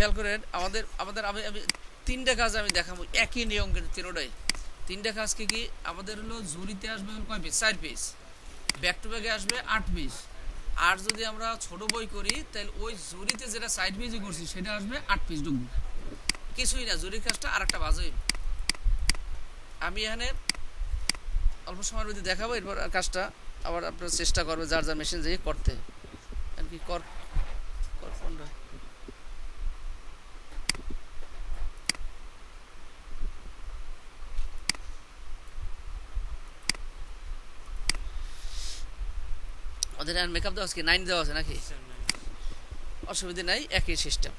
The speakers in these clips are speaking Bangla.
খেয়াল করেন আমাদের আমাদের আমি আমি তিনটা কাজ আমি দেখাবো একই নিয়ম কিন্তু তিনোটাই। তিনটা কাজ কি আমাদের হলো জুরিতে আসবে হলো কয় পিস 4 পিস, ব্যাক টু ব্যাকে আসবে 8 পিস। আর যদি আমরা ছোট বই করি তাহলে ওই জুরিতে যেটা সাইড পেজে করছি সেটা আসবে 8 পিস ঢুকবে, কিছুই না, জুরির কাজটা আরেকটা বাজে। আমি এখানে অল্প সময়ের মধ্যে দেখাবো, এরপর কাজটা আবার আপনারা চেষ্টা করবে যার যার মেশিন দিয়ে করতে। আর কি কর কোনটা ওদের আর মেকআপ দেওয়া আছে কি 9 দেওয়া আছে নাকি? অসুবিধা নাই, একই সিস্টেম।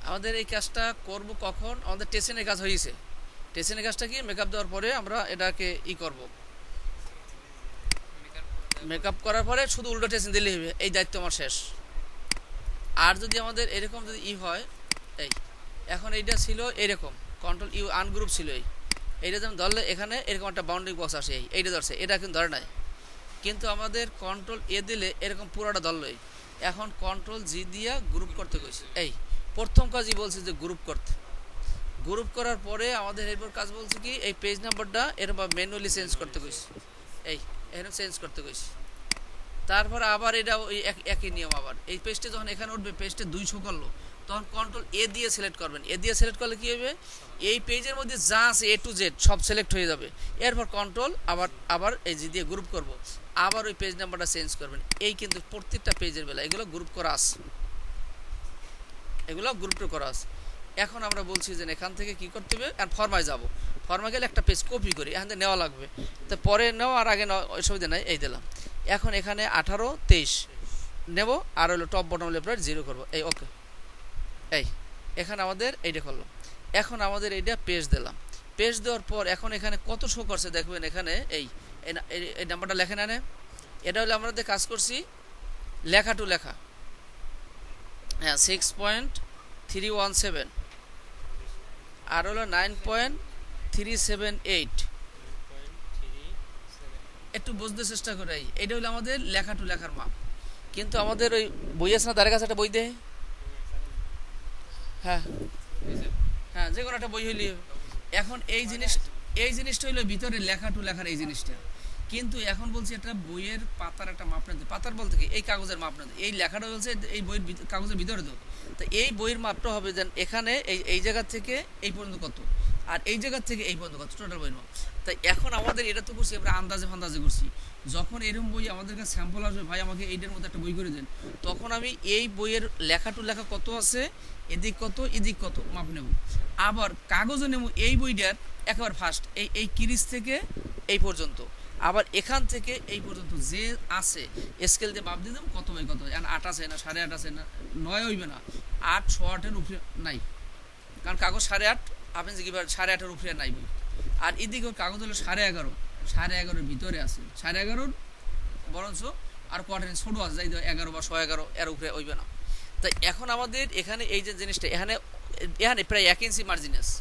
আমাদের এই কাজটা করব কখন? আমাদের টেসেনের কাজ হয়েছে। টেসেনের কাজটা কি মেকআপ দেওয়ার পরে আমরা এটাকে করব, মেকআপ করার পরে শুধু উল্টো টেসেন দিলেই হবে, এই দায়িত্ব আমার শেষ। আর যদি আমাদের এরকম যদি হয়, এই এখন এইটা ছিল এরকম কন্ট্রোল ইউ আনগ্রুপ ছিল, এইটা যেমন ধরলে এখানে এরকম একটা বাউন্ডারি বক্স আসে, এইটা ধরছে, এটা কিন্তু ধরে নাই। কিন্তু আমাদের কন্ট্রোল এ দিলে এরকম পুরোটা ধরলই। এখন কন্ট্রোল জি দিয়া গ্রুপ করতে কইছে। এই প্রথম কাজই বলছে যে গ্রুপ করতে। গ্রুপ করার পরে আমাদের এরপর কাজ বলছে কি এই পেজ নাম্বারটা এরকম ম্যানুয়ালি চেঞ্জ করতে কইছে, এই এরকম চেঞ্জ করতে কইছে। তারপর আবার এটা ওই একই নিয়ম, আবার এই পেজটা যখন এখানে উঠবে, পেজটা 200 করলো, তখন কন্ট্রোল এ দিয়ে সিলেক্ট করবেন। এ দিয়ে সিলেক্ট করলে কী হবে, এই পেজের মধ্যে যা আছে এ টু জেড সব সিলেক্ট হয়ে যাবে। এরপর কন্ট্রোল আবার আবার এই যে দিয়ে গ্রুপ করব, আবার ওই পেজ নাম্বারটা চেঞ্জ করবেন। এই কিন্তু প্রত্যেকটা পেজের বেলা এগুলো গ্রুপ করা আছে, এগুলো গ্রুপটা করা আছে। এখন আমরা বলছি যে এখান থেকে কি করতে হবে, আর ফর্মায় যাব, ফর্মা গেলে একটা পেজ কপি করি, এখান থেকে নেওয়া লাগবে, তো পরে নেওয়া আর আগে নেওয়া অসুবিধা নাই, এই দিলাম। এখন এখানে 18 23 নেব, আর হলো টপ বটম লেফট রাইট 0 করবো, এই ওকে। এই এখানে আমাদের এইটা করলাম। এখন আমাদের এইটা পেজ দিলাম, পেজ দেওয়ার পর এখন এখানে কত শো করছে দেখবেন, এখানে এই এই নাম্বারটা লেখেন আনে, এটা হলো আমরা কাজ করছি লেখা টু লেখা, হ্যাঁ 6.317, আর হলো 9.378। একটু বুঝতে চেষ্টা করে, এইটা হলো আমাদের লেখা টু লেখার মাপ। কিন্তু আমাদের ওই বই আছে না, তার কাছে একটা বই দেয়, হ্যাঁ হ্যাঁ যে কোনো একটা বই হইলে। এখন এই জিনিসটা হইলো ভিতরে লেখা টু লেখার এই জিনিসটা, কিন্তু এখন বলছি একটা বইয়ের পাতার একটা মাপ নিতে, পাতার বলতে কি এই কাগজের মাপ নিতে, এই লেখাটা বলছে এই বইয়ের কাগজের ভিতরে তো, তো এই বইয়ের মাপটা হবে যেন এখানে এই জায়গা থেকে এই পর্যন্ত কত, আর এই জায়গা থেকে এই পর্যন্ত কত, টোটাল বইয়ের মাপ। তাই এখন আমাদের এটা তো করছি আমরা আন্দাজে ফান্দাজে করছি। যখন এরকম বই আমাদের কাছে স্যাম্পল আসবে, ভাই আমাকে এইটার মধ্যে একটা বই করে দেন, তখন আমি এই বইয়ের লেখা টু লেখা কত আছে, এদিক কত এদিক কত মাপ নেব। আবার কাগজে নেব এই বইটার একেবারে ফার্স্ট এই কিরিজ থেকে এই পর্যন্ত, আবার এখান থেকে এই পর্যন্ত যে আছে স্কেল দিয়ে মাপ দিয়ে দেবো কত বাই কত, 8 আছে না 8.5 আছে না 9 হইবে না, 8 6.8-এর উপরে নাই, কারণ কাগজ 8.5 আপনি যে 8.5-এর উপরে নাই বই। আর এদিকে কাগজ হলো 11.5, 11.5-এর ভিতরে আছে, 11.5 বরঞ্চ আর কোয়ার্টার ছোটো আছে, যাই 11 বা 11.5 এর উপরে হইবে না। তাই এখন আমাদের এখানে এই যে জিনিসটা এখানে এখানে প্রায় 1 ইঞ্চি মার্জিন আছে,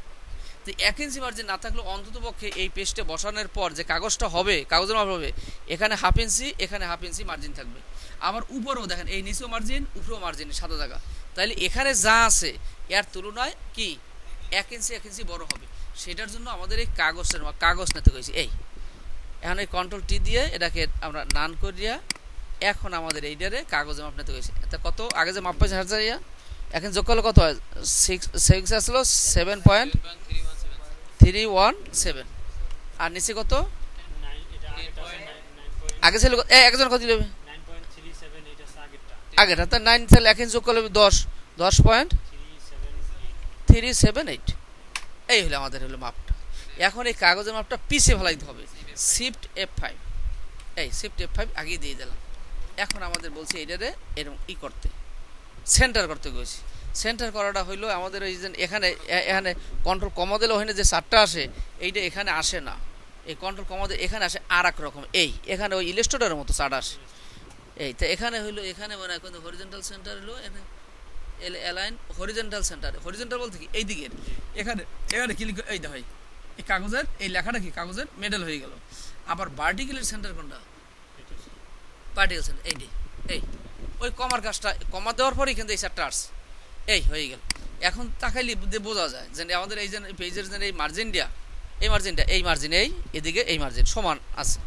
তো 1 ইঞ্চি মার্জিন না থাকলে অন্তত পক্ষে এই পেজটা বসানোর পর যে কাগজটা হবে, কাগজের মাপ হবে, এখানে 1/2 ইঞ্চি এখানে 1/2 ইঞ্চি মার্জিন থাকবে। আবার উপরেও দেখেন এই নিচেও মার্জিন উপরেও মার্জিন সাদা জায়গা, তাহলে এখানে যা আছে এর তুলনায় কি 1 ইঞ্চি বড় হবে। সেটার জন্য আমাদের এই কাগজ নিতে হয়েছে। এই এখন এই কন্ট্রোল টি দিয়ে এটাকে আমরা নান করিয়া এখন আমাদের এইটারে কাগজে মাপ নিতে হয়েছে। এটা কত আগে যে মাপ পাইছে হাজারিয়া, এখন যোগ করলে কত হয়, 6 আসলো 7.317, আর নিচে কত আগে ছিল একজন কত দিলে আগেটা, তো 9 তাহলে এখন যোগ করলে 10.378, এই হলো আমাদের হলো মাপটা। এখন এই কাগজের মাপটা পিছিয়ে ফেলাইতে হবে, শিফট F5, এই শিফট F5 আগে দিয়ে দিলাম। এখন আমাদের বলছি এইটারে এরকম করতে সেন্টার করতে গেছি। সেন্টার করাটা হইলো আমাদের ওই যে এখানে এখানে কন্ট্রোল কমা দিলে ওখানে যে চারটা আসে এইটা এখানে আসে না, এই কন্ট্রোল কমা দিলে এখানে আসে আর এক রকম, এই এখানে ওই ইলাস্ট্রেটরের মতো চার্ট আসে। এই তো এখানে হইলো এখানে মনে হয় কিন্তু হরিজন্টাল সেন্টার হলো অ্যালাইন হরিজন্টাল সেন্টার, হরিজন্টাল বলতে কি এই দিকের, এখানে এখানে ক্লিক এই হয় এই কাগজের এই লেখাটা কি কাগজের মেডেল হয়ে গেল। আবার ভার্টিক্যালের সেন্টার কোনটা? ভার্টিক্যাল সেন্টার এইটি, এই ওই কমার কাজটা কমা দেওয়ার পরে কিন্তু এই চারটা আসছে, এই হয়ে গেল। এখন তাকাইলে বোঝা যায় যে আমাদের এই যে পেজের যে এই মার্জিনটা, এই মার্জিন এই এদিকে এই মার্জিন সমান আছে।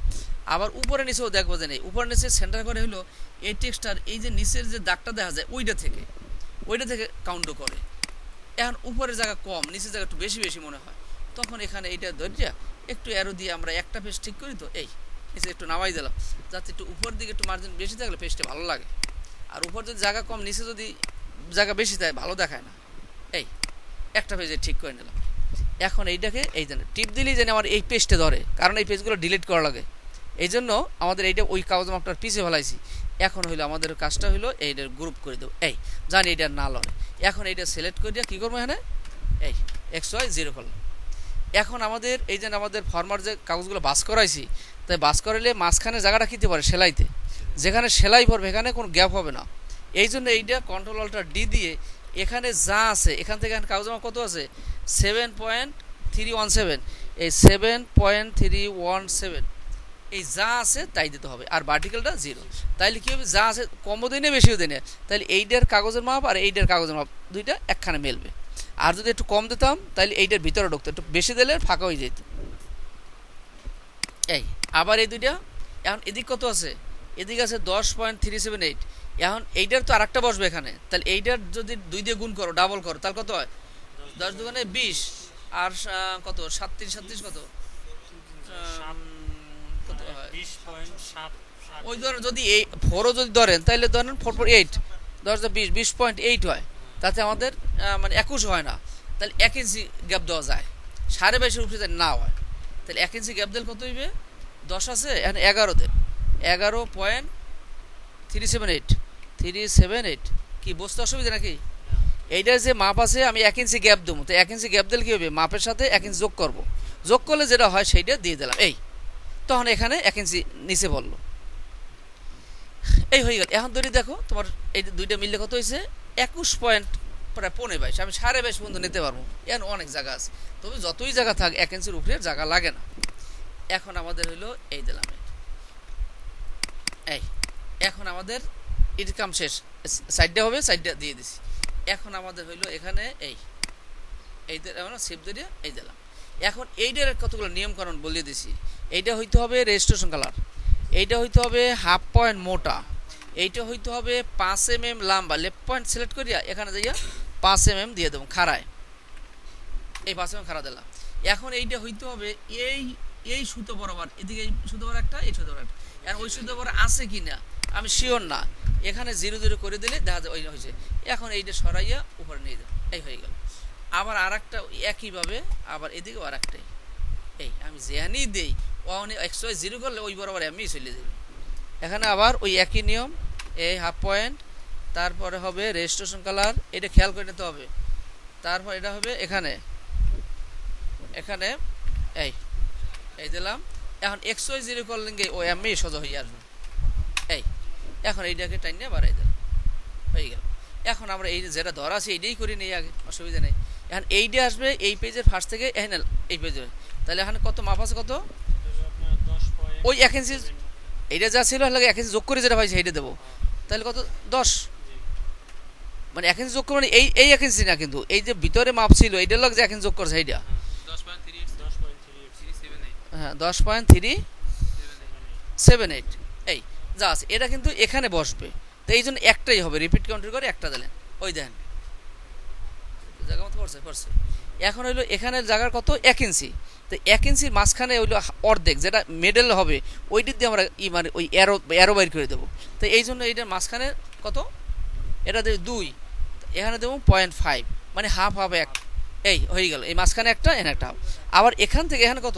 আবার উপরে নিচেও দেখবো যে নেই, উপরে নিচে সেন্টার করে হলো এই টেক্সটার এই যে নিচের যে দাগটা দেখা যায় ওইটা থেকে কাউন্ট করে। এখন উপরের জায়গা কম, নিচের জায়গা একটু বেশি বেশি মনে হয়, তখন এখানে এইটা ধরিয়া একটু অ্যারো দিয়ে আমরা একটা পেজ ঠিক করি, তো এই নিচে একটু নামাই দিলাম, যাতে একটু উপর দিকে একটু মার্জিন বেশি থাকলে পেজটা ভালো লাগে। আর উপর যদি জায়গা কম, নিচে যদি জায়গা বেশি থাকে ভালো দেখায় না। এই একটা পেজে ঠিক করে নিলাম। এখন এইটাকে এই জন্য টিপ দিলেই যেন আমার এই পেজটা ধরে, কারণ এই পেজগুলো ডিলিট করা লাগে। এই জন্য আমাদের এইটা ওই কাগজ মাপটার পিছিয়ে ফেলাইছি। এখন হইলো আমাদের কাজটা হইলো এইটার গ্রুপ করে দেবো, এই জানি এইটা না লড়ে। এখন এইটা সিলেক্ট করে দিয়ে কী করবো, এখানে এই XY0 করলাম। এখন আমাদের এই যে আমাদের ফর্মার যে কাগজগুলো বাস করাইছি, তাই বাস করাইলে মাঝখানে জায়গাটা কিনতে পারে সেলাইতে, যেখানে সেলাই পড়বে এখানে কোনো গ্যাপ হবে না। এই জন্য এইটা Ctrl+Alt+D দিয়ে এখানে যা আছে এখান থেকে এখানে কাগজ মাপ কত আছে 7.317, এই 7.317 এই যা আছে তাই দিতে হবে, আর ভার্টিক্যালটা 0। তাইলে কী হবে, যা আছে কমও দিনে বেশিও দিনে, তাহলে এইটার কাগজের মাপ আর এইটার কাগজের মাপ দুইটা একখানে মেলবে। আর যদি একটু কম দিতাম তাহলে এইটার ভিতরে ঢুকতো, একটু বেশি দিলে ফাঁকা হয়ে যেত। এই আবার এই দুইটা, এখন এদিক কত আছে, এদিকে আছে 10.378। এখন এইটার তো আর একটা বসবে এখানে, তাহলে এইটার যদি 2 দিয়ে গুণ করো, ডাবল করো, তাহলে কত হয় 10 দুগুণে 20, আর কত 37 কত কত হয়, ওই ধরেন যদি এই 4ও যদি ধরেন তাহলে ধরেন 4.8, 10 20, 20.8 হয়। তাতে আমাদের মানে 21 হয় না, তাহলে 1 ইঞ্চি গ্যাপ দেওয়া যায়, 22.5 উপরে যদি না হয় তাহলে 1 ইঞ্চি গ্যাপ দিলে কত হইবে, 10 আছে এখন 11 দেন, 11.378 কি বুঝতে অসুবিধা নাকি? এইটার যে মাপ আছে আমি 1 ইঞ্চি গ্যাপ দেবো, তো 1 ইঞ্চি গ্যাপ দিলে কী হবে, মাপের সাথে 1 ইঞ্চি যোগ করবো, যোগ করলে যেটা হয় সেইটা দিয়ে দিলাম, এই তখন এখানে 1 ইঞ্চি নিচে পড়লো, এই হয়ে গেল। এখন ধরে দেখো তোমার এই দুইটা মিললে কত হয়েছে 21 পয়েন্ট প্রায় 15.22, আমি 22.5 পর্যন্ত নিতে পারবো। এখন অনেক জায়গা আছে, তবে যতই জায়গা থাক 1 ইঞ্চির উপরে জায়গা লাগে না। এখন আমাদের হইলো এই দিলাম, এই এখন আমাদের এর কাম শেষ, সাইডটা হবে, সাইডটা দিয়ে দিছি। এখন আমাদের হইলো এখানে এই সেভ দিয়ে এই দিলাম। এখন এইটার কতগুলো নিয়মকানুন বলিয়ে দিছি। এইটা হইতে হবে রেজিস্ট্রেশন কালার, এইটা হইতে হবে 1/2 পয়েন্ট মোটা, এইটা হইতে হবে 5 mm লম্বা। লেফট পয়েন্ট সিলেক্ট করিয়া এখানে যাইয়া 5 mm দিয়ে দেবো খাড়ায়, এই 5 mm খাড়া দিলাম। এখন এইটা হইতে হবে এই সুতো বরাবর, এদিকে এই সুতো বরাবর একটা, এই সুতো বরাবর একটা। আর ওই সুতো বরাবর আছে কি না আমি শিওর না, এখানে 0 করে দিলে দেখা যায় ওই হয়েছে। এখন এইটা সরাইয়া উপরে নিয়ে যাও, এই হয়ে গেল। আবার আর একটা একইভাবে, আবার এদিকেও আর একটাই, এই আমি যেখানেই দিই XY0 করলে ওই বরাবর আমি চলে যাবে। এখানে আবার ওই একই নিয়ম, এই 1/2 পয়েন্ট, তারপরে হবে রেজিস্ট্রেশন কালার, এটা খেয়াল করে নিতে হবে। তারপর এটা হবে এখানে এই দিলাম। এখন XY0 করলেন গিয়ে ওই আমি সোজা হয়ে আসবে, এই এখন এইটাকে টাইনে বাড়াই দিলাম, হয়ে গেল। এখন আমরা এই যেটা ধরা আছে এইটাই করি নেই, আগে অসুবিধা নেই। এখন এইটা আসবে এই পেজের ফার্স্ট থেকে এখানে এই পেজে, তাহলে এখানে কত মাপ আছে, কত ওই 1 ইঞ্চি, এইটা যা ছিল লাগে 1 ইঞ্চি যোগ করে যেটা পাইছে সেইটা দেবো, তাহলে কত 10, মানে 1 ইঞ্চি যোগ করে মানে এই 1 ইঞ্চি না, কিন্তু এই যে ভিতরে মাপ ছিল এইটার লগে যে 1 ইঞ্চি যোগ করছে সেইটা, হ্যাঁ 10.378 এই যা আছে এটা কিন্তু এখানে বসবে। তো এই জন্য একটাই হবে, রিপিট কাউন্টার করে একটা দিলেন, ওই দেন জায়গা মতো পড়ছে। এখন হইলো এখানের জায়গার কত 1 ইঞ্চি, তো 1 ইঞ্চির মাঝখানে হইলো অর্ধেক যেটা মিডল হবে ওইটি দিয়ে আমরা মানে ওই অ্যারো বাইর করে দেবো। তো এই জন্য এইটার মাঝখানে কত, এটা দেবো 2, এখানে দেবো 0.5, মানে হাফ 1, এই হয়ে গেল। এই মাঝখানে একটা, এখানে একটা হাফ। আবার এখান থেকে এখানে কত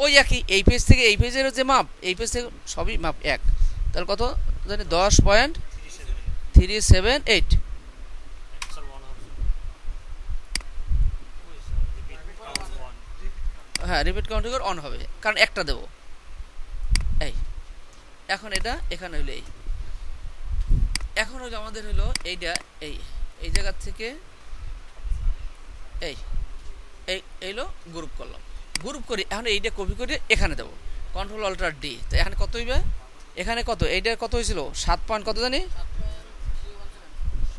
ওই একই, এই পেজ থেকে এই পেজের যে মাপ, এই পেজ থেকে সবই মাপ 1, তাহলে কত জানি 10.378, হ্যাঁ রিপিট কাউন্টিং অন হবে কারণ একটা দেবো। এই এখন এটা এখানে হইলো এই, এখন হইলো আমাদের হইলো এইটা এই জায়গা থেকে এইলো গ্রুপ করলাম, গ্রুপ করি। এখন এইটা কপি করে এখানে দেবো, কন্ট্রোল অল্টার ডি। তো এখানে কত হইবে, এখানে কত, এইটার কত হয়েছিল 7 পয়েন্ট কত জানি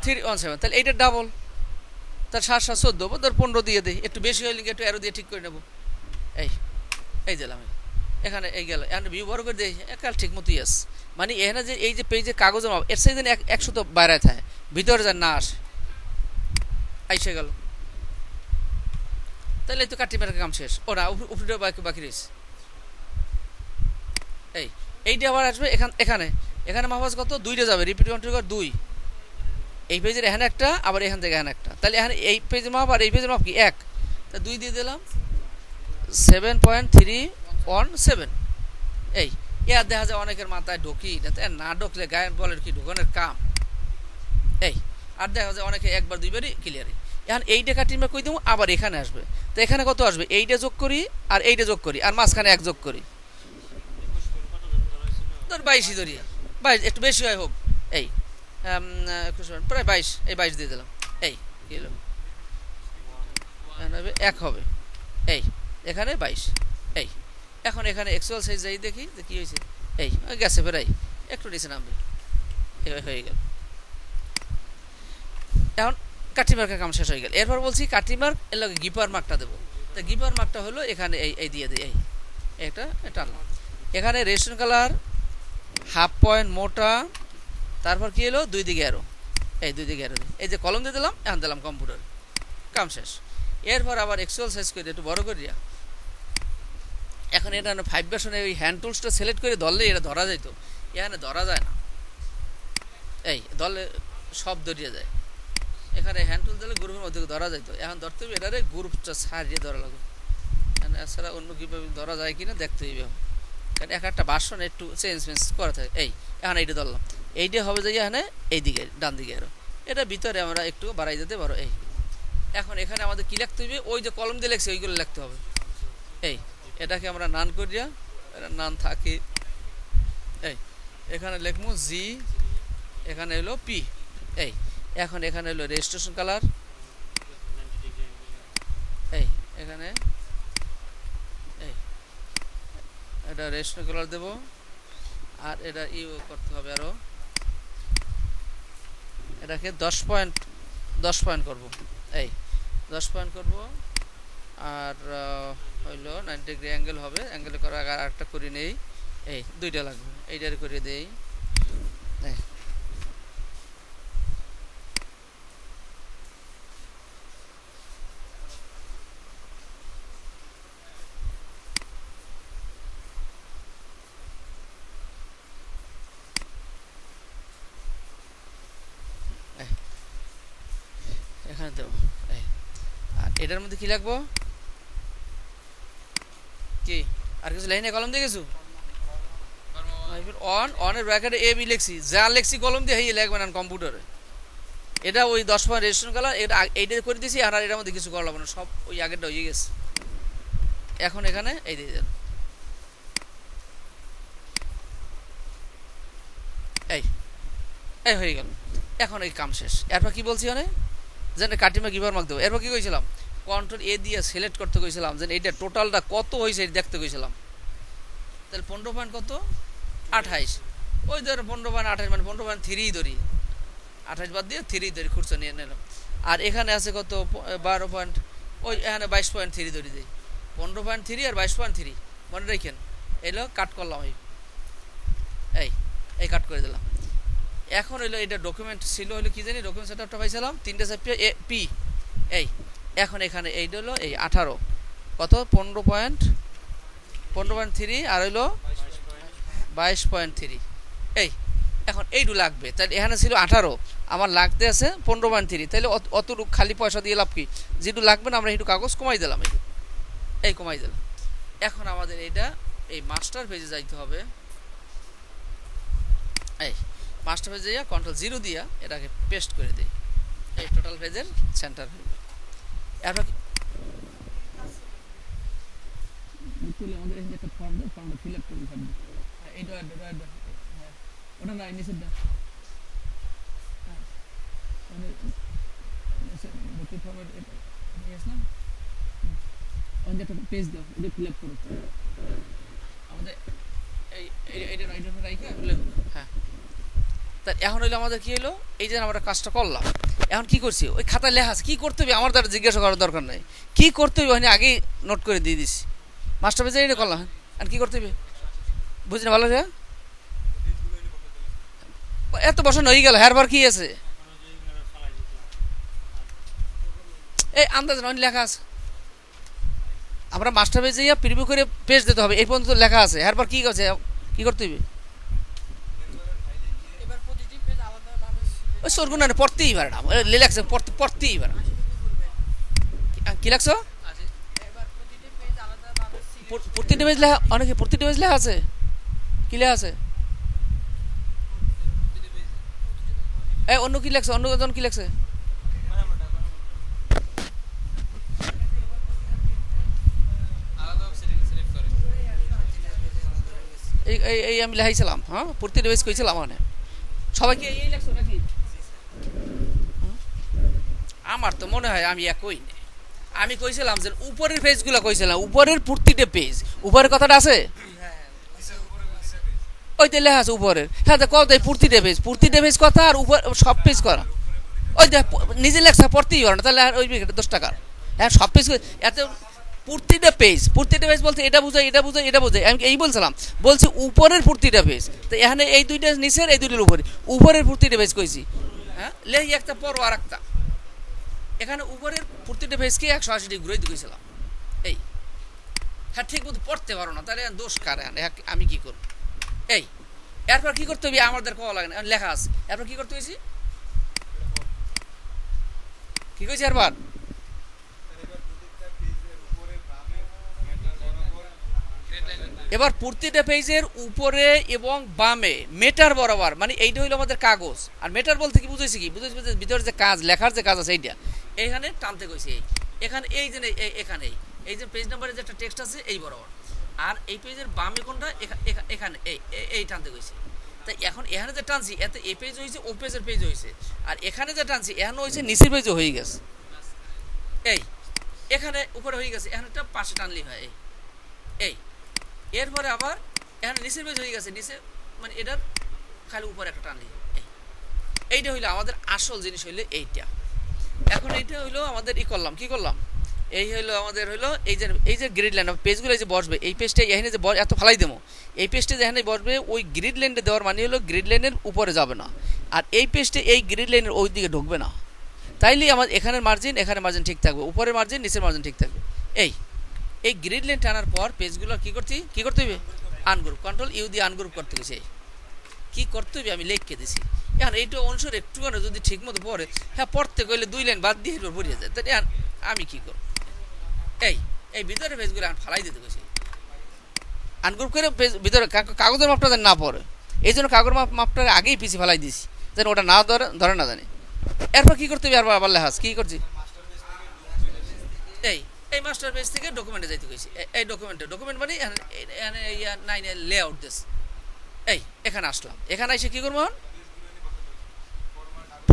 317, তাহলে এইটার ডাবল, তার 7 7 14, ধর 15 দিয়ে দিই, একটু বেশি হইলে একটু অ্যারো দিয়ে ঠিক করে নেবো। এই এই দিলাম, এখানে এই গেল। এখন ভিউ বড় করে দিই, একাল ঠিক মতো ইয়াস, মানে এখানে যে এই যে পেজে কাগজের মাপ এর সাইজে 100 তো বাইরে থাকে, ভিতরে যেন না আসে, আইসে গেল। তাহলে এই তো কাটি মারার কাম শেষ। ও না, উপরে বাকি বাকি রয়েছে। এইটা আবার আসবে এখানে এখানে মাপাস কত, 2টা যাবে, রিপিট কন্ট্রিবিউট 2, এই পেজের এখানে একটা, আবার এখান থেকে এখানে একটা, তাহলে এখানে এই পেজের মাপ আর এই পেজের মাপ কি এক, তা 2 দিয়ে দিলাম, 7.317। এই আর দেখা যায় অনেকের মাথায় ঢোকি না, ঢোকলে গায়ের বলের কি ঢোকানোর কাম। এই আর দেখা যায় অনেকে একবার দুইবারই ক্লিয়ারই। এখন এইটা কাটিং কই দেবো, আবার এখানে আসবে, তো এখানে কত আসবে, এইটা যোগ করি আর এইটা যোগ করি আর মাঝখানে এক যোগ করি, ধর 22ই ধরি, 22 একটু বেশি হয় হোক, এই প্রায় 22, এই 22 দিয়ে দিলাম। এই কি হলো, এক হবে, এই এখানে 22। এই এখন এখানে অ্যাকচুয়াল সাইজ যাই দেখি যে কী হয়েছে, এই গেছে প্রায় একটু নিচে নামবে, হয়ে গেল। এখন কাটি মার্কের কাম শেষ হয়ে গেল। এরপর বলছি কাটি মার্ক এর লগে গিপার মার্কটা দেবো। তো গিপার মার্কটা হলো এখানে এই দিয়ে দিই, এই এটা টানলাম, এখানে রেশন কালার হাফ পয়েন্ট মোটা, তারপর কি হলো 2 দিকে অ্যারো, এই 2 দিকে অ্যারো, এই যে কলম দিয়ে দিলাম, এখন দিলাম কম্পিউটার, কাম শেষ। এরপর আবার অ্যাকচুয়াল সাইজ করে একটু বড় করিয়া, এখন এটা 5 ভার্সনে ওই হ্যান্ড টুলসটা সিলেক্ট করে ধরলে এটা ধরা যেত, এখানে ধরা যায় না, এই ধরলে সব ধরিয়ে যায়। এখানে হ্যান্ড টুল দিলে গ্রুপের মধ্যে ধরা যেত, এখন ধরতে হবে এটারে গ্রুপটা ছাড়িয়ে ধরা লাগবে, এছাড়া অন্য কীভাবে ধরা যায় কিনা দেখতে হইবে, কারণ একটা ভার্সন একটু চেঞ্জ করা থাকে। এই এখন এইটা ধরলাম, এইটা হবে যে এখানে এই দিকে ডান দিকে আরো, এটা ভিতরে আমরা একটু বাড়াই দিতে পারো। এই এখন এখানে আমাদের কি লিখতে হইবে, ওই যে কলম দিয়ে লিখছি ওইগুলো লিখতে হবে। এই এটাকে আমরা নান করিয়া, এটা নান থাকে, এই এখানে লিখবো জি, এখানে হলো পি। এই এখন এখানে হলো রেজিস্ট্রেশন কালার, এই এখানে এই এটা রেজিস্ট্রেশন কালার দেব, আর এটা করতে হবে আরো, এটাকে 10 পয়েন্ট করব, এই 10 পয়েন্ট করব। আর হইলো 90 ডিগ্রি অ্যাঙ্গেল হবে, অ্যাঙ্গেল করার আগে আরেকটা করে নেই, এই 2টা লাগবে, এইটার করে দেই। এখানে দেবো, আর এটার মধ্যে কি লাগবো, কি আর কিছু লাইনে কলম দিয়ে কিছু অনের ব্র্যাকেটে এ বি লিখছি, যা লিখছি কলম দিয়ে এই লিখবে না কম্পিউটারে। এটা ওই 10 পয়েন্ট রেজিস্ট্রেশন কালার, এটা এইটা করে দিয়েছি, আর এটার মধ্যে কিছু করা লাগবে না, সব ওই আগেরটা হয়ে গেছে। এখন এখানে এই দিয়ে দেন, এই এই হয়ে গেল। এখন এই কাম শেষ। এরপর কি বলছি মানে যেন কাটিমা গিভার মার্ক দেবো। এরপর কি কইছিলাম, কন্ট্রোল এ দিয়ে সিলেক্ট করতে কইছিলাম, যে এইটা টোটালটা কত হয়েছে দেখতে কইছিলাম। তাহলে 15 পয়েন্ট কত 28, ওই ধর 15.28 মানে 15.3 ধরি, 28 বাদ দিয়ে 3 ধরি, খুঁড়ছো নিয়ে নিলাম। আর এখানে আছে কত 12 পয়েন্ট, ওই এখানে 22.3 ধরি দিই, 15.3 আর 22.3 মনে রাখেন। এলো কাট করলাম, এই কাট করে দিলাম। এখন হইলো এটা ডকুমেন্ট ছিল হলো কি জানি, ডকুমেন্ট সেটআপটা পাইছিলাম 3টে চ্যাপ্টার এ পি। এই এখন এখানে এইটা হলো এই 18 কত 15.3 আর হইলো 22.3। এই এখন এইটু লাগবে, তাহলে এখানে ছিল 18, আমার লাগতে আছে 15.3, তাহলে অতটুকু খালি পয়সা দিয়ে লাভ কি, যেটু লাগবে না আমরা একটু কাগজ কমাই দিলাম, এই কমাই দিলাম। এখন আমাদের এইটা এই মাস্টার পেজে যাইতে হবে, এই মাস্টার পেজে যাইয়া কন্ট্রোল 0 দিয়া এটাকে পেস্ট করে দিই, এই টোটাল পেজের সেন্টার হয়ে গেল। এরপর আমাদের এই যে একটা ফর্ম দেয়, ফর্মটা ফিল আপ করে থাকবে, এইটা ওটা না নিচের দা মানে ভর্তি ফর্মের এটা নিয়ে আসলাম। আমাদের একটা পেজ দাও, এটা ফিল আপ করো আমাদের এইটা রাইখা হ্যাঁ। তা এখন হইলো আমাদের কি হলো, এই যে আমরা কাজটা করলাম, এখন কি করছি ওই খাতায় লেখা আছে, কী করতে হবে আমার দ্বারা জিজ্ঞাসা করার দরকার নেই, কী করতে হবে ওখানে আগেই নোট করে দিয়ে দিছি, মাস্টার পেজে এটা করলাম। আর কী করতে হবে বুঝলি না ভালো রে, এত বছর হয়ে গেল হ্যারবার কি আছে, এই আন্দাজ নয় লেখা আছে, আমরা মাস্টার পেজে প্রিভিউ করে পেজ দিতে হবে, এই পর্যন্ত লেখা আছে, হ্যারবার কী আছে কী করতে হবে, ওই সরগুনা পড়তেই পারে না, লেখছে পড়তেই পারে না। কি লাগছো প্রতিটা পেজ লেখা, অনেকে প্রতিটা পেজ লেখা আছে, কি লেখা আছে, এই অন্য কি লেখছে, অন্য জন কি লেখছে, এই এই আমি লেখাইছিলাম, হ্যাঁ প্রতিটা পেজ কইছিলাম মানে সবাইকে এই লেখছো নাকি, আমার তো মনে হয় আমি একই নেই, আমি কইছিলাম যে উপরের পেজগুলো কইছিলাম, উপরের প্রতিটা পেজ, উপরের কথাটা আছে ওইতে লেখা আছে উপরের, হ্যাঁ কত প্রতিটা পেজ কথা আর উপর সব পেজ করা, ওই দেখ নিজে লেখা পড়তেই পারো না, তাহলে ওই 10 টাকার, হ্যাঁ সব পেজ এত প্রতিটা পেজ বলছে এটা বুঝাই এটা বুঝাই এটা বুঝাই, আমি এই বলছিলাম, বলছি উপরের প্রতিটা পেজ, তো এখানে এই দুইটা নিচের এই দুইটার উপরের প্রতিটা পেজ কইছি, হ্যাঁ লেখি একটা পর আর একটা, এখানে উপরের প্রতিটা পেজকে 180 ডিগ্রি ঘুরে দিয়েছিলাম, এই হ্যাঁ ঠিক মতো পড়তে পারো না, তাহলে দোষ কারে আমি কি করব, এই এরপর কি করতে হবে আমাদের কওয়া লাগে না, লেখা আছে, এরপর কি করতে হয়েছি কি কইছি এরপর, এবার প্রতিটা পেজের উপরে এবং বামে মেটার বরাবর, মানে এইটা হইলো আমাদের কাগজ, আর মেটার বলতে কি বুঝেছি, কি বুঝেছি ভিতরে যে কাজ লেখার যে কাজ আছে এইটা এইখানে টানতে কইছি, এখানে এই যে এখানে এই যে পেজ নাম্বারে যে একটা টেক্সট আছে এই বরাবর, আর এই পেজের বামে কোনটা এখানে এই টানতে কইছি, তাই এখন এখানে যে টানছি এতে এই পেজ হয়েছে ও পেজের পেজ হয়েছে, আর এখানে যে টানছি এখানে হয়েছে নিচের পেজও হয়ে গেছে, এই এখানে উপরে হয়ে গেছে, এখানে একটা পাশে টানলি হয় এই এরপরে আবার এখানে নিচের পেজ হয়ে গেছে, নিচে মানে এটার খালি উপরে একটা টানলি, এইটা হইলো আমাদের আসল জিনিস হইলো এইটা, এখন এইটা হইলো আমাদের করলাম কি করলাম, এই হইলো আমাদের হইলো এই যে গ্রিড লাইন পেজগুলো এই যে বসবে, এই পেজটা এখানে যে এত ফালাই দেবো, এই পেজটা যেখানে বসবে ওই গ্রিড লাইনটা দেওয়ার মানে হলো গ্রিড লাইনের উপরে যাবে না, আর এই পেজটা এই গ্রিড লাইনের ওই দিকে ঢুকবে না, তাইলেই আমার এখানের মার্জিন এখানে মার্জিন ঠিক থাকবে, উপরের মার্জিন নিচের মার্জিন ঠিক থাকবে, এই গ্রিড লাইন টানার পর পেজগুলো কি করতে হবে আনগ্রুপ, কন্ট্রোল ইউ দিয়ে আনগ্রুপ করতে গেছে, কি করতে হবে আমি লিখে দিছি, এখন এইটা অনুসারে একটুখানি যদি ঠিক মতো পড়ে, হ্যাঁ পড়তে গেলে 2 লাইন বাদ দিয়ে পড়িয়ে যায়, তাহলে আমি কি করব, এই ভিতরে পেজগুলো ফালাই দিতে গেছি, আনগ্রুপ করে পেজ ভিতরে কাগজের মাপটা যেন না পড়ে, এই জন্য কাগজের মাপটা আগেই পিছিয়ে ফালাই দিছি যেন ওটা না ধরে না জানে, এরপর কি করতে হবে আবার লেখাস কি করছি, এই মাস্টার পেজ থেকে ডকুমেন্টে যাইতে গেছি, এই ডকুমেন্ট মানে এখানে নাইনের লেআউট দিস, এখানে আসলাম, এখানে এসে কি করবো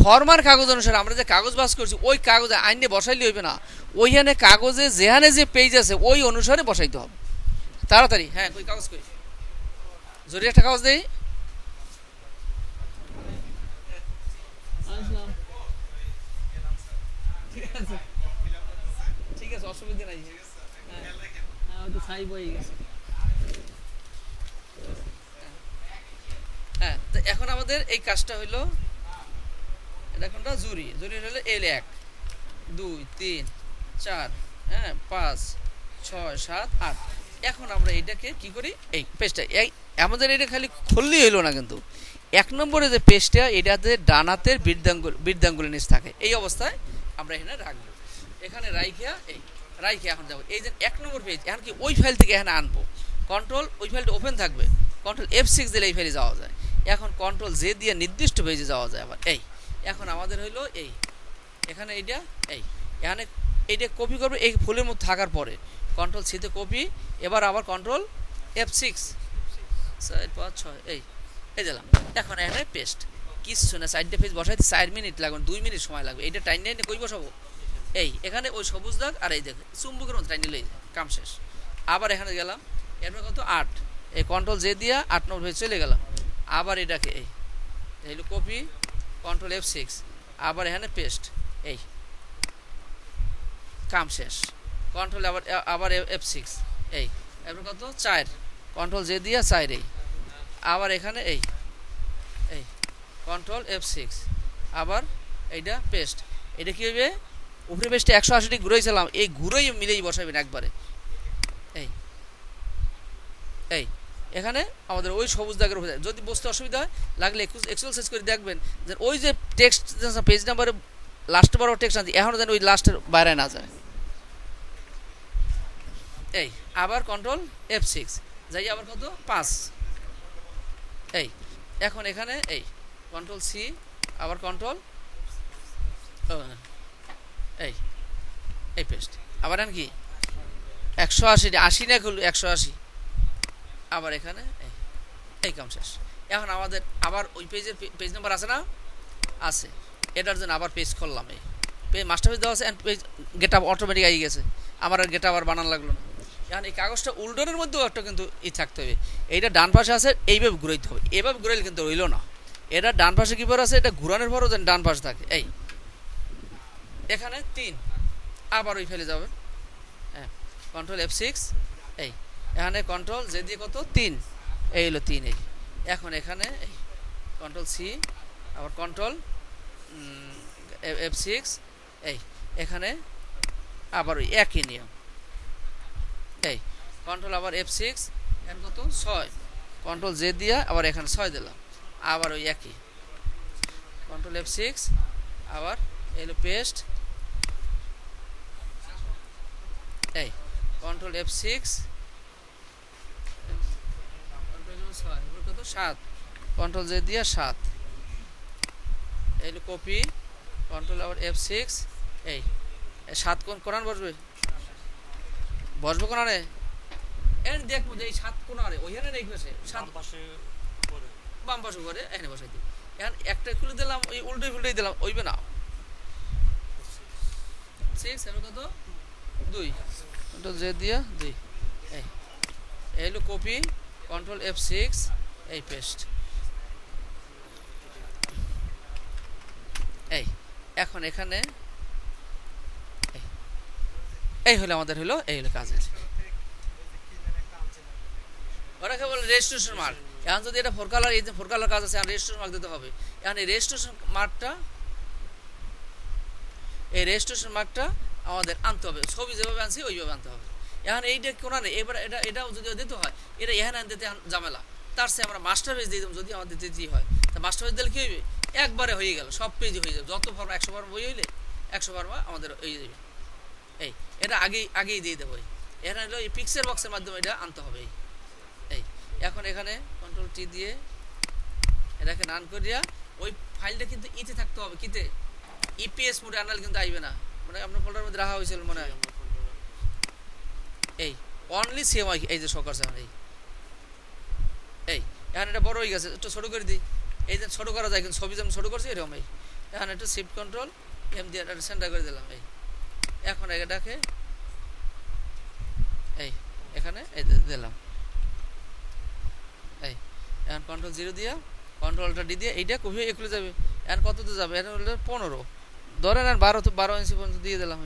ফরমার কাগজ অনুসারে আমরা যে কাগজ বাস করছি ওই কাগজে আইনে বসাইলে হইবে না, ওইখানে কাগজে যেখানে যে পেজ আছে ওই অনুসারে বসাইতে হবে তাড়াতাড়ি, হ্যাঁ কই কাগজ কই জরুরি একটা কাগজ দেই, ঠিক আছে অসুবিধা নাই, হ্যাঁ তো এখন আমাদের এই কাজটা হইলো, এটা কোনটা জুরি হলো এল 1 2 3 4 হ্যাঁ 5 6 7 8, এখন আমরা এটাকে কি করি এই পেজটা আমাদের এটা খালি খুললেই হইলো না, কিন্তু 1 নম্বরে যে পেজটা এটাতে ডান হাতের বৃদ্ধাঙ্গুলের নিচ থাকে, এই অবস্থায় আমরা এখানে রাখবো, এখানে রাইখে এখন যাবো এই যে 1 নম্বর পেজ, এখন কি ওই ফাইল থেকে এখানে আনবো, কন্ট্রোল ওই ফাইলটা ওপেন থাকবে, কন্ট্রোল F6 দিলে এই ফাইলে যাওয়া যায়, এখন কন্ট্রোল জে দিয়ে নির্দিষ্ট পেজে যাওয়া যায় আবার, এখন আমাদের হইলো এখানে এখানে এইটা কপি করবে এই ফুলের মধ্যে থাকার পরে, কন্ট্রোল সিতে কপি, এবার আবার কন্ট্রোল F6 4 5 6 এই দিলাম, এখন এখানে পেস্ট, কিছু না সাইডে পেজ বসাইতে 4 মিনিট লাগবে, 2 মিনিট সময় লাগবে, এইটা টাইম নিয়ে কই বসাবো, এই এখানে ওই সবুজ দাগ আর এই দেখ চুম্বকের মতো টাই নিলেই কাম শেষ। আবার এখানে গেলাম, এরপর কত 8, এই কন্ট্রোল জে দিয়া 8 নম্বর হয়ে চলে গেলাম। আবার এটাকে এই হলো কপি, কন্ট্রোল F6, আবার এখানে পেস্ট, এই কাম শেষ। কন্ট্রোল আবার F6, এই এরপর কত 4, কন্ট্রোল জে দিয়া 4, এই আবার এখানে এই কন্ট্রোল F6, আবার এইটা পেস্ট। এটা কি হবে, উপরে পেস্টে 180 ডিগ্রি ঘুরাইছিলাম, এই ঘুরেই মিলেই বসাবেন একবারে। এই এই এখানে আমাদের ওই সবুজ দাগের উপরে যদি বসতে অসুবিধা হয় লাগলে এক্সেল সার্চ করে দেখবেন যে ওই যে টেক্সট পেজ নাম্বারে লাস্ট বড় টেক্সট আছে এখনও যেন ওই লাস্টের বাইরে না যায়। এই আবার কন্ট্রোল F6 যাই, আবার কত 5, এই এখন এখানে এই কন্ট্রোল সি, আবার কন্ট্রোল এই পেস্ট, আবার কি 180 80 না খুলু 180, আবার এখানে এই কাম শেষ। এখন আমাদের আবার ওই পেজ নাম্বার আছে না, আছে, এটার জন্য আবার পেজ খুললাম, এই মাস্টার পেজ দেওয়া আছে, page get up automatic I গেছে, আমার আর গেট আপ আর বানান লাগলো না। এখন এই কাগজটা উল্টোনের মধ্যেও একটা কিন্তু থাকতে হবে, এইটা ডান পাশে আছে এইভাবে ঘুরাইতে হবে, এভাবে ঘুরাইলে কিন্তু রইল না। এটা ডান পাশে কিবার আছে, এটা ঘুরানোর পরও যেন ডান পাশে থাকে। এই এখানে 3, আবার ওই ফেলে যাবে, হ্যাঁ কন্ট্রোল F6, এই এখানে কন্ট্রোল জে দিয়ে কত 3, এই হলো 3, এই এখন এখানে এই কন্ট্রোল সি, আবার কন্ট্রোল F6, এই এখানে আবার ওই একই নিয়ম, এই কন্ট্রোল আবার F6, এখানে কত 6, কন্ট্রোল জে দিয়া আবার এখানে 6 দিলাম, আবার ওই একই কন্ট্রোল F6, আবার এলো পেস্ট, এই কন্ট্রোল F6, কত 7, কন্ট্রোল জে দিয়া 7, এলো কপি, কন্ট্রোল আবার F6, এই 7 কোন বসবে কোনারে, এখানে দেখবো যে এই 7 কোনারে ওইখানে রেখেছে 7 পাশে করে বাম পাশে করে এখানে বসাই দিই। এখন একটা খুলে দিলাম, ওই উল্টে দিলাম, ওইবে না 6 এর কত 2, কন্ট্রোল জে দিয়া 2, এই হলো কপি, কন্ট্রোল F6, এই পেস্ট, এই এখন এখানে এই হলো আমাদের হলো এই হলো কাজের, ওরা কেবল রেজিস্ট্রেশন মার্ক। এখন যদি এটা 4 কালার, এই যে 4 কালার কাজ আছে, এখন রেজিস্ট্রেশন মার্ক দিতে হবে। এখন এই রেজিস্ট্রেশন মার্কটা আমাদের আনতে হবে, ছবি যেভাবে আনছি ওইভাবে আনতে হবে। এখন এইটা কোনা নেই, এবার এটাও যদি দিতে হয়, এটা এখানে দিতে ঝামেলা, তার চেয়ে আমরা মাস্টার পেজ দিয়ে দেবো যদি আমাদের দিতে হয়। তা মাস্টার পেজ দিলে কী হইবে, একবারে হয়ে গেল, সব পেজই হয়ে যাবে, যত ফর্মা 100 ফর্মা বই হইলে 100 ফর্মা আমাদের হয়ে যাবে। এই এটা আগেই দিয়ে দেবো, এখানে হলো এই পিক্সেল বক্সের মাধ্যমে এটা আনতে হবে। এই এখন এখানে কন্ট্রোল টি দিয়ে এটাকে রান করিয়া ওই ফাইলটা কিন্তু ইতে থাকতে হবে, কিতে ইপিএস মোডে আনাল কিন্তু আইবে না, মানে আপনার ফোল্ডারের মধ্যে রাখা হয়েছিল মনে হয়, এই অনলি সিএমআই, এই যে সরকার এই এখন এটা বড় হয়ে গেছে, একটু ছোটো করে দিই, এই যে ছোটো করা যায় কিন্তু ছবি যেমন ছোটো করছি এরকম। এই এখন একটু শিফট কন্ট্রোল এম দিয়ে এটা সেন্টার করে দিলাম। এই এখন এটাকে এই এখানে এই দিলাম, এই এখন কন্ট্রোল 0 দিয়া কন্ট্রোলটা ডি দিয়ে এইটা কপি হয়ে এগুলো যাবে। এখন কততে যাবে, এখন হলো 15, ধরেন আর 12 ইঞ্চি পর্যন্ত দিয়ে দিলাম,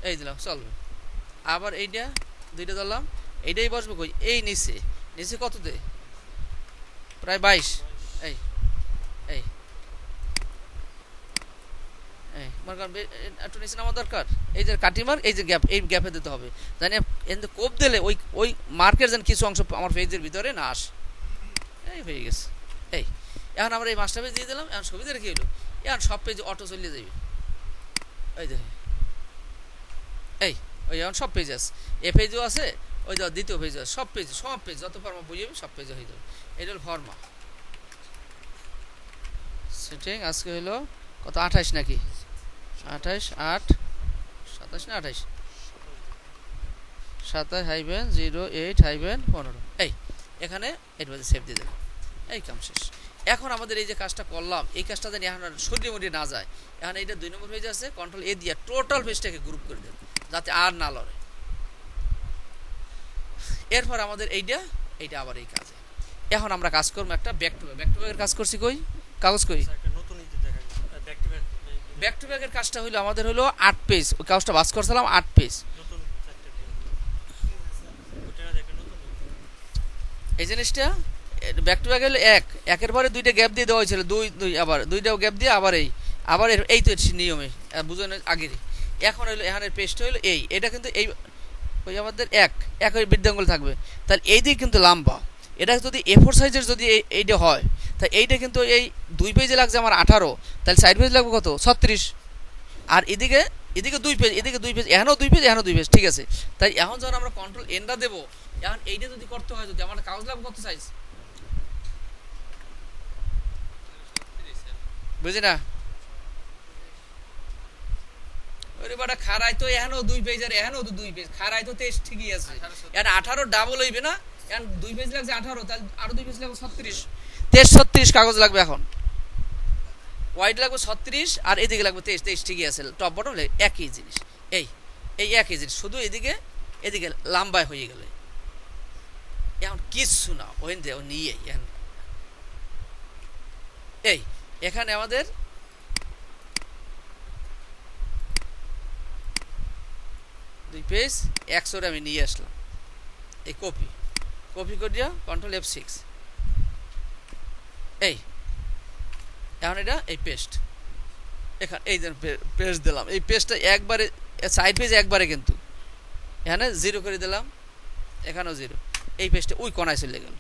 এই দিলাম চলবে। আবার এইটা 2টা ধরলাম, এইটাই বসবে কই, এই নিচে কততে, প্রায় 22, এই এই একটু নিচে নামা দরকার, এই যে কাটি মার্ক, এই যে গ্যাপ, এই গ্যাপে দিতে হবে, জানি এতে কোপ দিলে ওই মার্কের যেন কিছু অংশ আমার পেজের ভিতরে না আসে। এই হয়ে গেছে। এই এখন আমরা এই মাস্টার পেজ দিয়ে দিলাম, এখন সুবিধা রেখে এলো, এখন সব পেজে অটো চলে যাবে। এই দেখে এই ওই এখন সব পেজ আছে, এ পেজও আছে, ওই দ্বিতীয় পেজ আছে, সব পেজ যত ফর্মা বই যাবে সব পেজে হয়ে যাবে। এটা হলো ফর্মা সেটিং। আজকে হলো কত 28 নাকি 28 8 27 না 28 27-08-15। এই এখানে এর মধ্যে সেভ দিয়ে দেবেন, এই কাম শেষ। এখন আমাদের এই যে কাজটা করলাম, এই কাজটা যেন এখন আর সরিয়ে মরিয়ে না যায়, এখন এইটা 2 নম্বর পেজ আছে, কন্ট্রোল এ দিয়ে টোটাল পেজটাকে গ্রুপ করে দেন যাতে আর না লড়ে। এরপর আমাদের এইটা আবার এই কাজে। এখন আমরা কাজ করবো একটা ব্যাক টু ব্যাকের কাজ করছি, কই কাগজ কই, ব্যাক টু ব্যাকের কাজটা হইলো আমাদের হলো 8 পেজ, ওই কাগজটা বাস করছিলাম 8 পেজ। এই জিনিসটা ব্যাক টু ব্যাক হলো একের পরে 2টা গ্যাপ দিয়ে দেওয়া হয়েছিল, দুই আবার 2টা গ্যাপ দিয়ে আবার এই তো নিয়মে বুঝানো আগেরই। এখন হইলো এখানের পেজটা হইলো এটা কিন্তু এই ওই আমাদের এক ওই বৃদ্ধাঙ্গুল থাকবে, তাহলে এই দিকে কিন্তু লম্বা। এটা যদি A4 সাইজের যদি এইটা হয়, তাই এইটা কিন্তু এই 2 পেজে লাগছে আমার 18, তাহলে সাইড পেজ লাগবে কত 36। আর এদিকে 2 পেজ, এদিকে 2 পেজ, এখানেও 2 পেজ, এখানেও 2 পেজ, ঠিক আছে। তাই এখন যখন আমরা কন্ট্রোল এনটা দেবো, এখন এইটা যদি করতে হয়, যদি আমার কাগজ লাগবে কত সাইজ, বুঝি না? ওরে বাটা খারাই তো এখানেও 2 পেজ আর এখানেও তো 2 পেজ, খারাই তো 23 ঠিকই আছে। এখন 18 ডাবল হইবে না, এখন 2 পেজ লাগছে 18, তাহলে আরো 2 পেজ লাগবে 36, 36 কাগজ লাগবে। এখন ওয়াইড লাগবে 36 আর এদিকে লাগবে 23 ঠিকই আছে, টপ বটম একই জিনিস। এই একই জিনিস, শুধু এদিকে লম্বায় হয়ে গেলে এখন কিচ্ছু না, ওই নিয়ে এখানে আমাদের দুই পেজ 100 আমি নিয়ে আসলাম, এই কপি করিয়া কন্ট্রোল F6, এখন এটা এই পেস্ট, এখানে এই পেস্ট দিলাম, এই পেস্টটা একবারে সাইড পেজ একবারে, কিন্তু এখানে 0 করে দিলাম, এখানেও 0, এই পেজটা ওই কোনায় চলে গেল।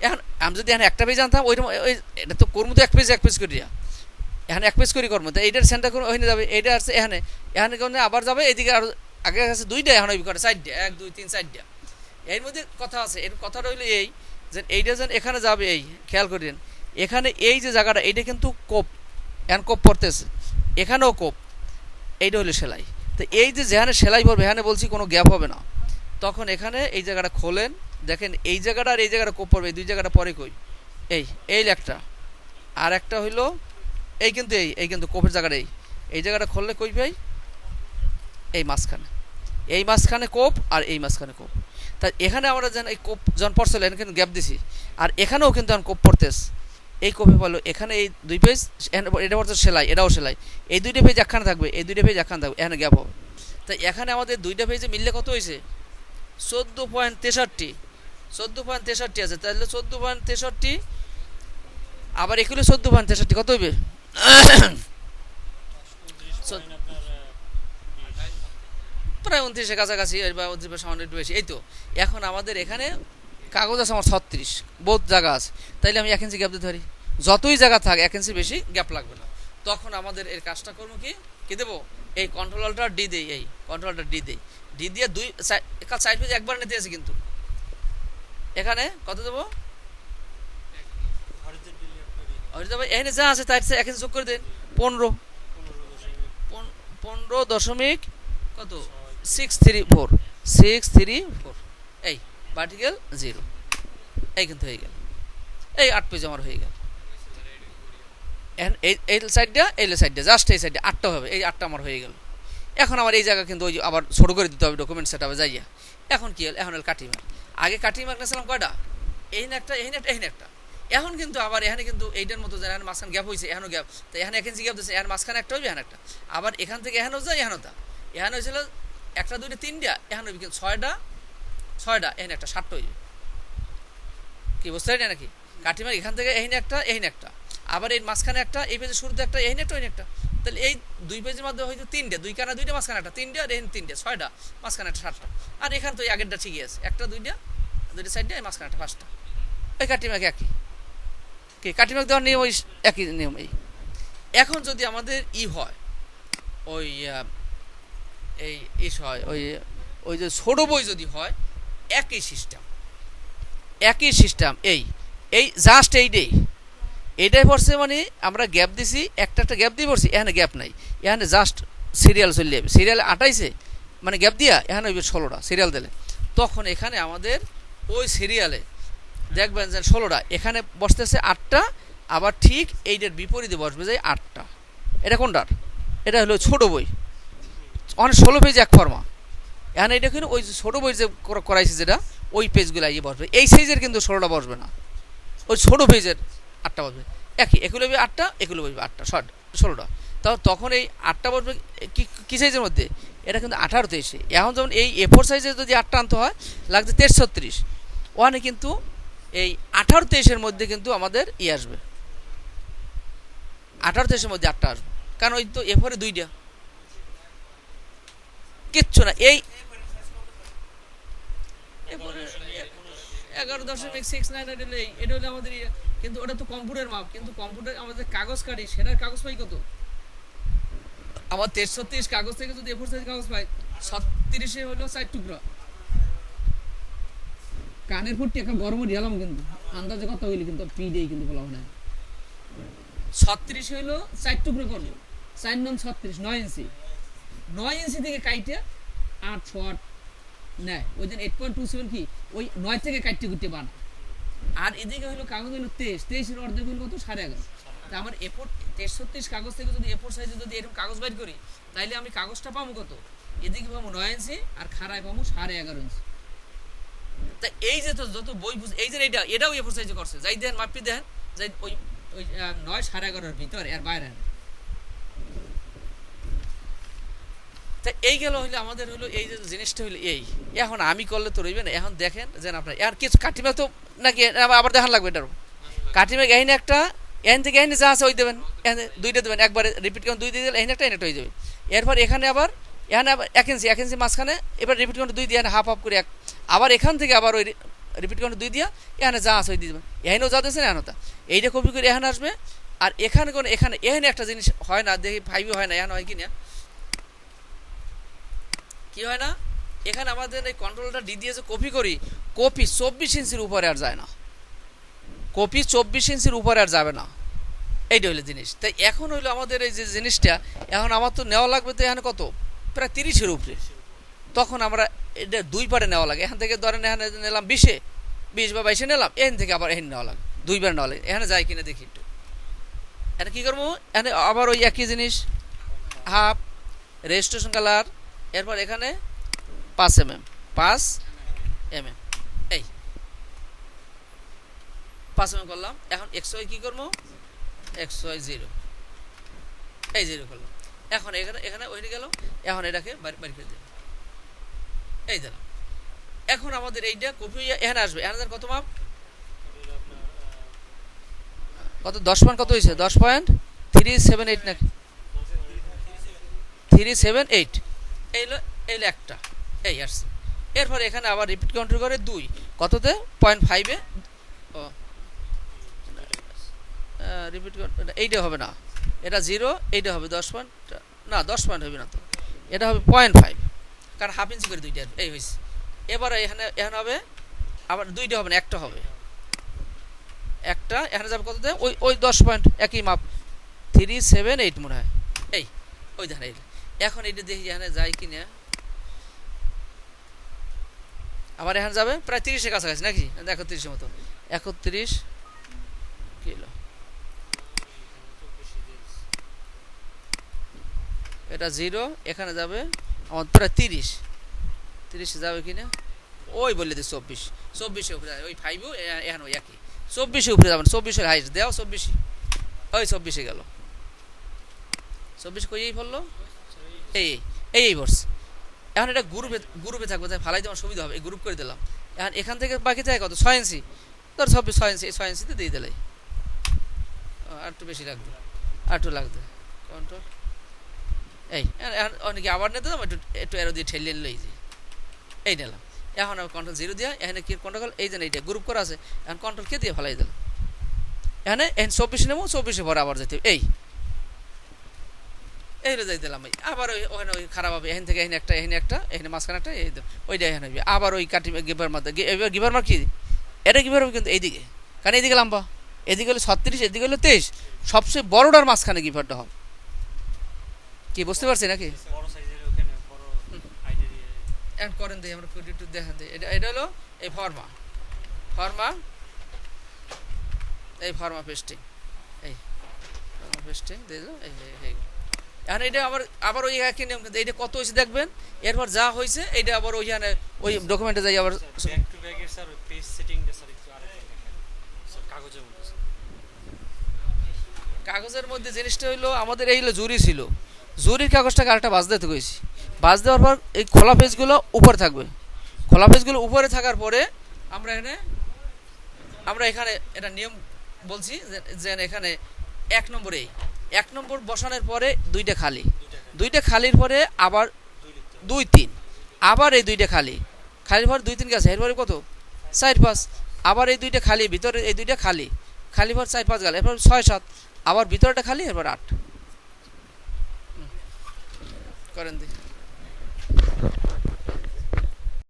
এখন আমি যদি এখানে একটা পেজ আনতাম, ওই এটা তো করবো তো এক পেজ করিয়া, এখানে 1 পেজ করে করবো, তাই এইটার সেন্টার করে ওইখানে যাবে, এইটা আসছে এখানে আবার যাবে এদিকে, আর আগে আছে 2টা, এখন ওই করে 4টা, 1 2 3 4টা। এর মধ্যে কথা আছে, এর কথাটা হইলো এই যে এইটা যেন এখানে যাবে, এই খেয়াল করেন এখানে এই যে জায়গাটা, এইটা কিন্তু কোপ, এখন কোপ পড়তেছে, এখানেও কোপ, এইটা হলো সেলাই। তো এই যে যেখানে সেলাই পড়বে, এখানে বলছি কোনো গ্যাপ হবে না, তখন এখানে এই জায়গাটা খোলেন, দেখেন এই জায়গাটা আর এই জায়গাটা কোপ পড়বে, এই 2 জায়গাটা পরে কই, এই একটা, আর একটা হইলো এই, কিন্তু এই কিন্তু কোপের জায়গাটা, এই জায়গাটা খুললে কই ভাই, এই মাঝখানে কোপ, আর এই মাঝখানে কোপ। তাই এখানে আমরা যেন এই কোপ যখন পড়ছিল, এখানে কিন্তু গ্যাপ দিছি, আর এখানেও কিন্তু এখন কোপ পড়তেছে, এই কোপে বলো এখানে এই 2 পেজ, এটা পড়ছে সেলাই, এটাও সেলাই, এই 2টা পেজ একখানে থাকবে, এই 2টা পেজ একখানে থাকবে, এখানে গ্যাপ হবে। তাই এখানে আমাদের 2টা পেজে মিললে কত হয়েছে 14.63 আছে, তাহলে 14.63 আবার এগুলো 14.63 কত হইবে প্রায় 29-এর কাছাকাছি বা 29 সামান্য একটু বেশি। এই তো এখন আমাদের এখানে কাগজ আছে আমার 36, বহুত জায়গা আছে, তাইলে আমি 1 ইঞ্চি গ্যাপ দিতে পারি, যতই জায়গা থাক 1 ইঞ্চি বেশি গ্যাপ লাগবে না। তখন আমাদের এর কাজটা করবো কি দেবো, এই কন্ট্রোল অল্টার ডি দেই, এই কন্ট্রোল অল্টার ডি দেই, ডি দিয়ে 2 সাইড পেজ একবার নিতে আছে, কিন্তু এখানে কত দেবো, এখানে যা আছে তার 1 ইঞ্চি যোগ করে দেন, 15 দশমিক কত 634, এই ভার্টিক্যাল 0, এই কিন্তু হয়ে গেল, এই 8 পেজ আমার হয়ে গেল। এই সাইডটা জাস্ট এই সাইডে 8টা হবে, এই 8টা আমার হয়ে গেল। এখন আমার এই জায়গা কিন্তু ওই আবার ছোট করে দিতে হবে ডকুমেন্ট সেটআপে যাইয়া। এখন কি হল, এখন হল কাটিং মার্ক, আগে কাটিং মার্ক নিয়েছিলাম কয়টা, এইখানে একটা, এখন কিন্তু আবার এখানে কিন্তু এইটার মতো যেন মাঝখানে গ্যাপ হয়েছে, এখানেও গ্যাপ, তো এখানে 1 ইঞ্চি গ্যাপ দিচ্ছে, এখানে মাঝখানে একটা হবে, এখানে একটা, আবার এখান থেকে এখানেও যায়, এখানেও তা, এখানে হয়েছিল 1টা 2টা 3টা, এখানে হবে কিন্তু 6টা, এখানে একটা 7টা হইবে, কি বুঝতে পারি নাকি? কাটিং মার্ক এখান থেকে এখানে একটা, আবার এই মাঝখানে একটা, এই পেজের শুরুতে একটা, এখানে একটা, তাহলে এই 2 পেজের মধ্যে হয়তো 3টে, 2 কানা 2টা, মাঝখানে একটা 3টে, আর এখানে 3টে, 6টা, মাঝখানে একটা 7টা, আর এখানে তো আগেরটা ঠিকই আছে, 1টা 2টা 2টা 4টা, মাঝখানে একটা 5টা, ওই কাটিং মার্ক একই, কি কাটিং মার্ক দেওয়ার নিয়ম ওই একই নিয়ম। এখন যদি আমাদের হয় ওই হয় ওই যে ছোট বই যদি হয়, একই সিস্টেম, এই জাস্ট এইটাই পড়ছে, মানে আমরা গ্যাপ দিছি, একটা গ্যাপ দিয়ে পড়ছি, এখানে গ্যাপ নাই, এখানে জাস্ট সিরিয়াল চলে যাবে, সিরিয়াল 28 মানে গ্যাপ দিয়া এখানে 16টা সিরিয়াল দিলে, তখন এখানে আমাদের ওই সিরিয়ালে দেখবেন যে 16টা এখানে বসতেছে 8টা, আবার ঠিক এইটার বিপরীতে বসবে যে 8টা। এটা কোনটার? এটা হলো ছোট বই, অনেক 16 পেজ এক ফর্মা। এখন এটা কিন্তু ওই ছোট বই যে করাইছে যেটা, ওই পেজগুলো আইয়ে বসবে। এই সাইজের কিন্তু 16টা বসবে না, ওই ছোট পেজের 8টা বসবে। একই এগুলো 8টা, এগুলো বসবে 8টা, 16টা। তখন এই 8টা বসবে কি সাইজের মধ্যে? এটা কিন্তু 18-23। এখন যেমন এই A4 সাইজের যদি 8টা আনতে হয় লাগছে 33-36, ওখানে কিন্তু এই 18-23-এর মধ্যে কিন্তু আমাদের আসবে, 18-23-এর মধ্যে 8টা আসবে। কারণ ওই তো A4 এ 2টা, কিচ্ছু না। এই 11.698 এটা হলো আমাদের কিন্তু ওটা তো কম্পিউটার মাপ, কিন্তু কম্পিউটার আমাদের কাগজ কাটি, সেটার কাগজ পাই কত? আমার 33 কাগজ থেকে যদি A4 সাইজ কাগজ পাই, 36-এ হলো 4 টুকরা। কানের ফুটটি একটা গরম ঢেলাম, কিন্তু আন্দাজে কথা হইলে কিন্তু পিডেই কিন্তু বলা হয় না। 36 হইলো 4 টুকরো করবো, 4 নং 36, 9 ইঞ্চি। 9 ইঞ্চি থেকে কাইটে 8 শর্ট নেয়, ওই দিন 8.27 কি ওই 9 থেকে কাটতে কুটতে বানা। আর এদিকে হলো কাগজ হলো 23-23-এর অর্ধেক হলো কত? 11.5। তা আমার A4 33 কাগজ থেকে যদি A4 সাইজে যদি এরকম কাগজ বাইর করি, তাইলে আমি কাগজটা পাবো কত? এদিকে পাবো 9 ইঞ্চি, আর খাড়ায় পাবো 11.5 ইঞ্চি। তা এই যে তো যত বই বুঝ, এই যে এটাও A4 সাইজে করছে, যাই দেন মাপি দেন, যাই ওই ওই 9 11.5-এর ভিতরে আর বাইরে। তা এই গেল হইলে আমাদের হলো এই যে জিনিসটা হইলো এই। এখন আমি করলে তো রইবে না। এখন দেখেন যে আপনার আর কিছু কাটিমা তো নাকি আবার দেখান লাগবে, এটারও কাটিমা এখানে একটা, এখান থেকে এখানে যা আছে ওই দেবেন, এখানে 2টা দেবেন, একবারে রিপিট কাউন্ট 2 দিয়ে দিলে এখানে একটা হয়ে যাবে। এরপর এখানে আবার 1 ইঞ্চি মাঝখানে, এবার রিপিট কাউন্ট 2 দিয়ে হাফ হাফ করে এক, আবার এখান থেকে আবার ওই রিপিট কাউন্ট 2 দিয়া এখানে যা আছে ওই দিয়ে দেবেন। এখানেও যা দিয়েছেন এখানে তা, এইটা কপি করে এখানে আসবে। আর এখানে কোনো এখানে একটা জিনিস হয় না, দেখি 5 হয় না, এখানে হয় কি না, কি হয় না, এখানে আমাদের এই কন্ট্রোলটা ডি দিয়ে যে কপি করি, কপি 24 ইঞ্চির উপরে আর যায় না, কপি 24 ইঞ্চির উপরে আর যাবে না। এইটা হইলো জিনিস। তাই এখন হইলো আমাদের এই যে জিনিসটা, এখন আমার তো নেওয়া লাগবে তো এখানে কত, প্রায় 30-এর উপরে। তখন আমরা এটা 2 পারে নেওয়া লাগে। এখান থেকে ধরেন এখানে নিলাম 20-এ, 20 বা 22-এ নিলাম, এখান থেকে আবার এখানে নেওয়া লাগে, 2 বার নেওয়া লাগে। এখানে যায় কিনা দেখি একটু। এখানে কী করবো, এখানে আবার ওই একই জিনিস, হাফ রেজিস্ট্রেশন কালার, এরপর এখানে 5 mm, 5 mm, এই 5 mm করলাম। এখন XY কি করবো, XY 0, এই 0 করলাম। এখন এখানে ওইটা গেল, এখন এটাকে বাড়ি করে দিলাম, এই দিলাম। এখন আমাদের এইটা কপি এখানে আসবে। এখানে কত মাপ, কত 10 পয়েন্ট কত হয়েছে, 10.378 নাকি 378, এইলো একটা, এই আসছে। এরপর এখানে আবার রিপিট কাউন্টার করে 2 কততে 0.5-এ, ও রিপিট কাউন্টার এইটা হবে না, এটা 0, এইটা হবে 10 পয়েন্ট, না 10 পয়েন্ট হবে না তো, এটা হবে 0.5, কারণ হাফ ইঞ্চি করে 2টা, এই হয়েছে। এবার এখানে হবে আবার 2টা হবে না, একটা হবে, একটা এখানে যাবে কততে, ওই 10 পয়েন্ট একই মাপ, 378 মনে হয়, এই ওই দেখেন। এই এখন এইটা দেখি এখানে যায় কিনা, আবার এখানে যাবে প্রায় 30-এর কাছাকাছি নাকি, 31-এর মতো, 31 কিলো, এটা 0, এখানে যাবে আমার প্রায় 30 যাবে কিনা, ওই বললে দিই 24-এর উপরে ওই 5-ও এখন ওই একই 24-এর উপরে যাবেন, 24-এর হাইট দেও, 24, ওই 24-এ গেল, 24 কইই পড়লো, এই বর্ষ। এখন এটা গ্রুপে থাকবে, তাই ফালাই দেওয়ার সুবিধা হবে, এই গ্রুপ করে দিলাম। এখন এখান থেকে বাকি থাকে কত, 6 ইঞ্চি, ধর 26, 6 ইঞ্চি, 6 ইঞ্চিতে দিয়ে দিলে, আর একটু বেশি লাগবে, আর একটু লাগবে, কন্ট্রোল এই, অনেকে আবার নিতে দাম, একটু এরো দিয়ে ঠেলিয়ে নিলে, এই নিলাম। এখন আমি কন্ট্রোল 0 দিয়া এখানে কি কন্ট্রোল, এই যে এইটা গ্রুপ করা আছে, এখন কন্ট্রোল কে দিয়ে ফেলাই দিলাম। এখানে 24 নেবো, 24-এ পরে আবার যেতে এই যাই দিলাম। আবার ওখানে ওই খারাপ হবে, এখান থেকে এখানে একটা, এখানে মাঝখানে একটা, এই ওইটা এখানে হবে, আবার ওই কাটি গিভার মারতে, এবার গিভার মার কি, এটা গিভার হবে কিন্তু এইদিকে, কারণ এইদিকে লম্বা, এদিকে হলো 36, এদিকে হলো 23, সবচেয়ে বড়টার মাঝখানে গিভারটা হবে। কি বুঝতে পারছি নাকি, করেন দিই আমরা একটু দেখান দিই। এটা হলো এই ফর্মা, এই ফার্মা পেস্টিং, এই ফার্মা পেস্টিং দিল, এই এখন এটা আবার ওই একই নিয়ম, কিন্তু এইটা কত হয়েছে দেখবেন, এরপর যা হয়েছে এইটা আবার ওইখানে ওই ডকুমেন্টে যাই আবার ব্যাক টু ব্যাকের স্যার ওই পেজ সেটিংটা স্যার একটু আরেকটা দেখেন স্যার কাগজের মধ্যে স্যার। কাগজের মধ্যে জিনিসটা হইলো আমাদের এই হলো জুরি ছিল, জুরির কাগজটাকে আরেকটা বাজ দিতে গেছি, বাজ দেওয়ার পর এই খোলা পেজগুলো উপরে থাকবে, খোলা পেজগুলো উপরে থাকার পরে আমরা এখানে এটা নিয়ম বলছি যে এখানে 1 নম্বর বসানোর পরে দুইটা খালির পরে আবার 2 3, আবার এই দুইটা খালির পর 2 3 গেছে, এরপরে কত 4 5, আবার এই দুইটা খালি, ভিতরে এই দুইটা খালি পর 4 5 গেল, এরপর 6 7, আবার ভিতরটা খালি, এরপর 8 করেন দিই।